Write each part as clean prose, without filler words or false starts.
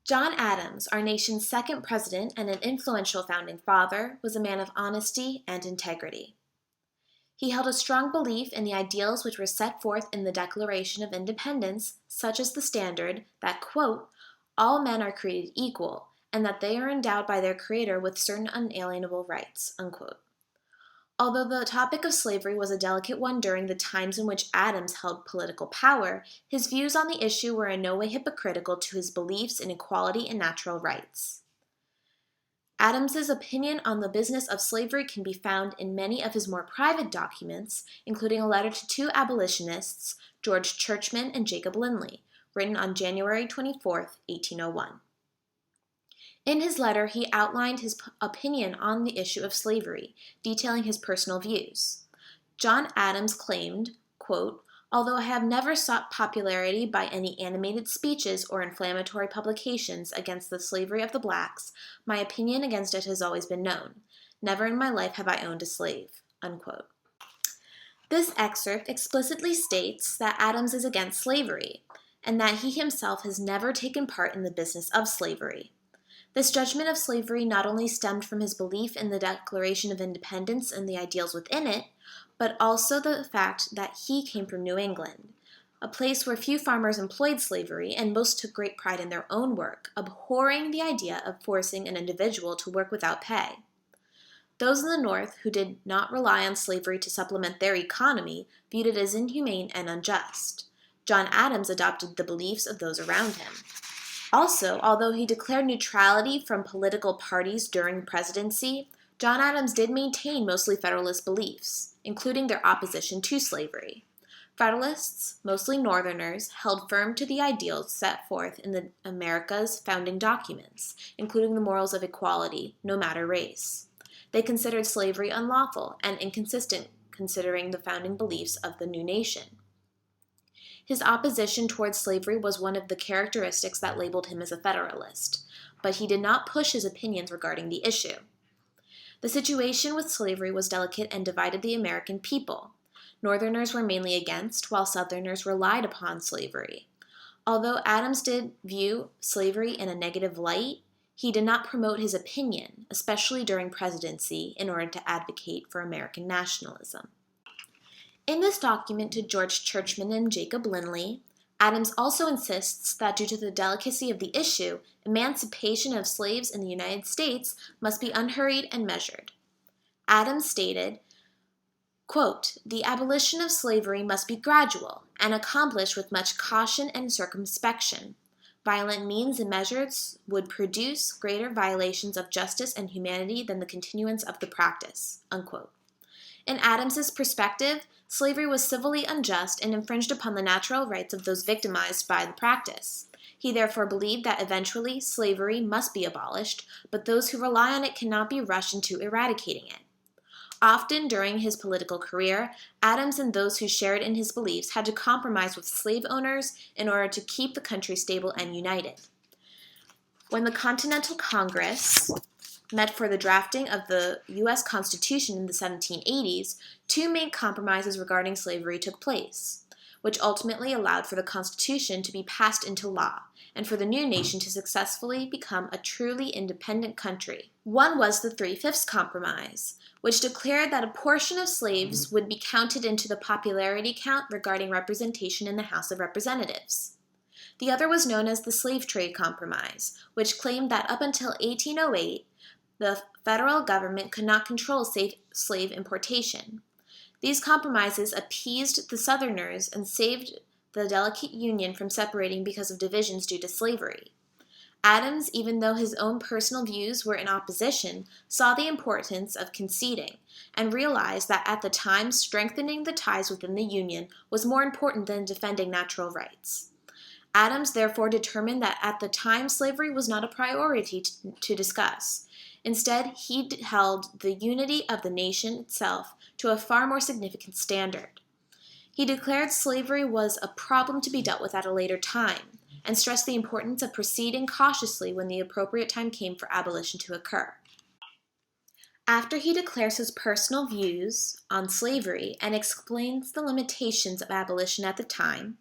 John Adams, our nation's second president and an influential founding father, was a man of honesty and integrity. He held a strong belief in the ideals which were set forth in the Declaration of Independence, such as the standard that, quote, all men are created equal, and that they are endowed by their Creator with certain unalienable rights, unquote. Although the topic of slavery was a delicate one during the times in which Adams held political power, his views on the issue were in no way hypocritical to his beliefs in equality and natural rights. Adams's opinion on the business of slavery can be found in many of his more private documents, including a letter to two abolitionists, George Churchman and Jacob Lindley, written on January 24, 1801. In his letter, he outlined his opinion on the issue of slavery, detailing his personal views. John Adams claimed, quote, although I have never sought popularity by any animated speeches or inflammatory publications against the slavery of the blacks, my opinion against it has always been known. Never in my life have I owned a slave, unquote. This excerpt explicitly states that Adams is against slavery, and that he himself has never taken part in the business of slavery. This judgment of slavery not only stemmed from his belief in the Declaration of Independence and the ideals within it, but also the fact that he came from New England, a place where few farmers employed slavery and most took great pride in their own work, abhorring the idea of forcing an individual to work without pay. Those in the North who did not rely on slavery to supplement their economy viewed it as inhumane and unjust. John Adams adopted the beliefs of those around him. Also, although he declared neutrality from political parties during the presidency, John Adams did maintain mostly Federalist beliefs, including their opposition to slavery. Federalists, mostly Northerners, held firm to the ideals set forth in the America's founding documents, including the morals of equality, no matter race. They considered slavery unlawful and inconsistent considering the founding beliefs of the new nation. His opposition towards slavery was one of the characteristics that labeled him as a Federalist, but he did not push his opinions regarding the issue. The situation with slavery was delicate and divided the American people. Northerners were mainly against, while Southerners relied upon slavery. Although Adams did view slavery in a negative light, he did not promote his opinion, especially during presidency, in order to advocate for American nationalism. In this document to George Churchman and Jacob Lindley, Adams also insists that due to the delicacy of the issue, emancipation of slaves in the United States must be unhurried and measured. Adams stated, quote, the abolition of slavery must be gradual and accomplished with much caution and circumspection. Violent means and measures would produce greater violations of justice and humanity than the continuance of the practice, unquote. In Adams's perspective, slavery was civilly unjust and infringed upon the natural rights of those victimized by the practice. He therefore believed that eventually slavery must be abolished, but those who rely on it cannot be rushed into eradicating it. Often during his political career, Adams and those who shared in his beliefs had to compromise with slave owners in order to keep the country stable and united. When the Continental Congress met for the drafting of the U.S. Constitution in the 1780s, two main compromises regarding slavery took place, which ultimately allowed for the Constitution to be passed into law and for the new nation to successfully become a truly independent country. One was the Three-Fifths Compromise, which declared that a portion of slaves would be counted into the popularity count regarding representation in the House of Representatives. The other was known as the Slave Trade Compromise, which claimed that up until 1808, the federal government could not control slave importation. These compromises appeased the Southerners and saved the delicate Union from separating because of divisions due to slavery. Adams, even though his own personal views were in opposition, saw the importance of conceding and realized that at the time strengthening the ties within the Union was more important than defending natural rights. Adams therefore determined that at the time slavery was not a priority to discuss. Instead, he held the unity of the nation itself to a far more significant standard. He declared slavery was a problem to be dealt with at a later time, and stressed the importance of proceeding cautiously when the appropriate time came for abolition to occur. After he declares his personal views on slavery and explains the limitations of abolition at the time,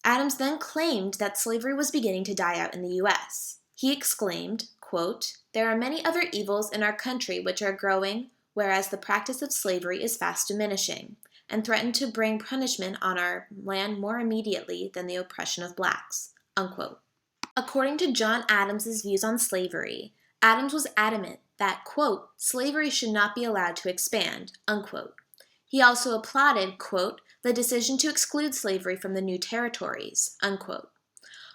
Adams then claimed that slavery was beginning to die out in the U.S. He exclaimed, quote, "There are many other evils in our country which are growing, whereas the practice of slavery is fast diminishing, and threaten to bring punishment on our land more immediately than the oppression of blacks," unquote. According to John Adams's views on slavery, Adams was adamant that, quote, "slavery should not be allowed to expand," unquote. He also applauded, quote, "the decision to exclude slavery from the new territories," unquote.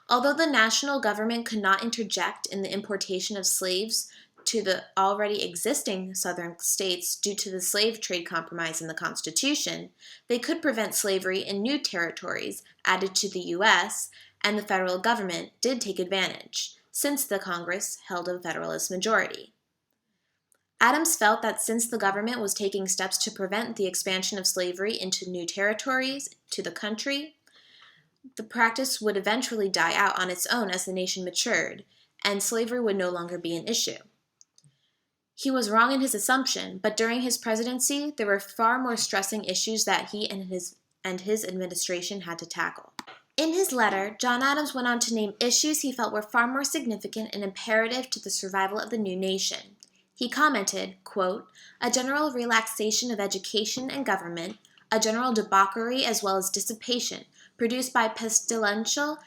Although the national government could not interject in the importation of slaves to the already existing southern states due to the slave trade compromise in the Constitution, they could prevent slavery in new territories added to the U.S., and the federal government did take advantage, since the Congress held a Federalist majority. Adams felt that since the government was taking steps to prevent the expansion of slavery into new territories to the country, the practice would eventually die out on its own as the nation matured, and slavery would no longer be an issue. He was wrong in his assumption, but during his presidency, there were far more stressing issues that he and his administration had to tackle. In his letter, John Adams went on to name issues he felt were far more significant and imperative to the survival of the new nation. He commented, quote, "A general relaxation of education and government, a general debauchery as well as dissipation, produced by pestilential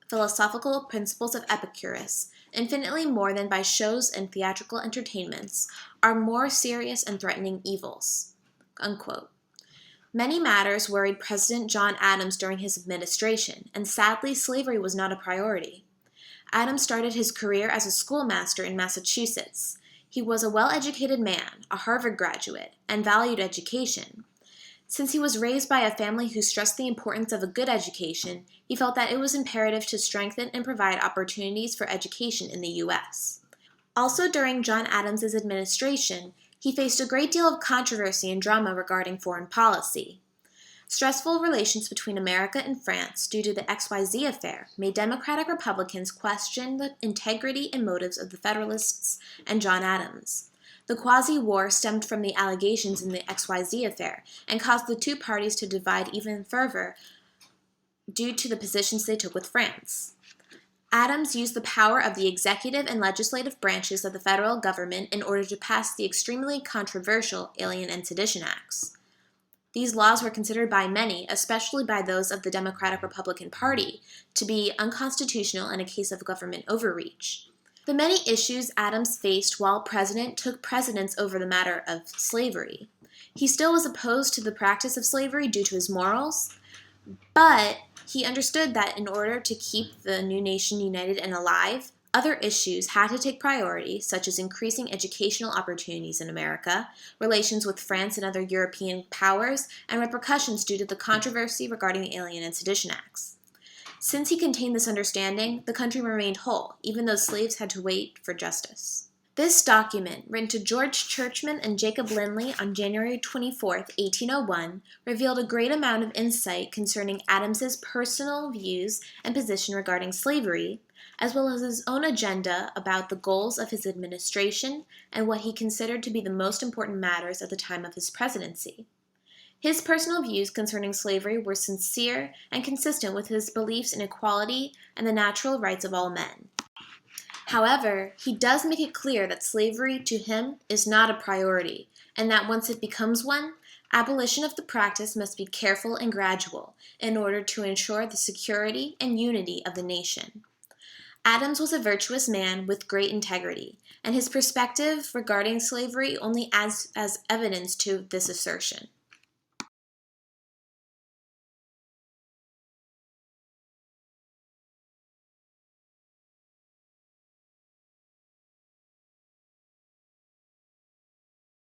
philosophical principles of Epicurus, infinitely more than by shows and theatrical entertainments, are more serious and threatening evils," unquote. Many matters worried President John Adams during his administration, and sadly, slavery was not a priority. Adams started his career as a schoolmaster in Massachusetts. He was a well-educated man, a Harvard graduate, and valued education. Since he was raised by a family who stressed the importance of a good education, he felt that it was imperative to strengthen and provide opportunities for education in the U.S. Also during John Adams's administration, he faced a great deal of controversy and drama regarding foreign policy. Stressful relations between America and France due to the XYZ affair made Democratic Republicans question the integrity and motives of the Federalists and John Adams. The quasi-war stemmed from the allegations in the XYZ affair and caused the two parties to divide even further due to the positions they took with France. Adams used the power of the executive and legislative branches of the federal government in order to pass the extremely controversial Alien and Sedition Acts. These laws were considered by many, especially by those of the Democratic-Republican Party, to be unconstitutional and a case of government overreach. The many issues Adams faced while president took precedence over the matter of slavery. He still was opposed to the practice of slavery due to his morals, but he understood that in order to keep the new nation united and alive, other issues had to take priority, such as increasing educational opportunities in America, relations with France and other European powers, and repercussions due to the controversy regarding the Alien and Sedition Acts. Since he contained this understanding, the country remained whole, even though slaves had to wait for justice. This document, written to George Churchman and Jacob Lindley on January 24, 1801, revealed a great amount of insight concerning Adams's personal views and position regarding slavery, as well as his own agenda about the goals of his administration and what he considered to be the most important matters at the time of his presidency. His personal views concerning slavery were sincere and consistent with his beliefs in equality and the natural rights of all men. However, he does make it clear that slavery to him is not a priority, and that once it becomes one, abolition of the practice must be careful and gradual in order to ensure the security and unity of the nation. Adams was a virtuous man with great integrity, and his perspective regarding slavery only adds as evidence to this assertion.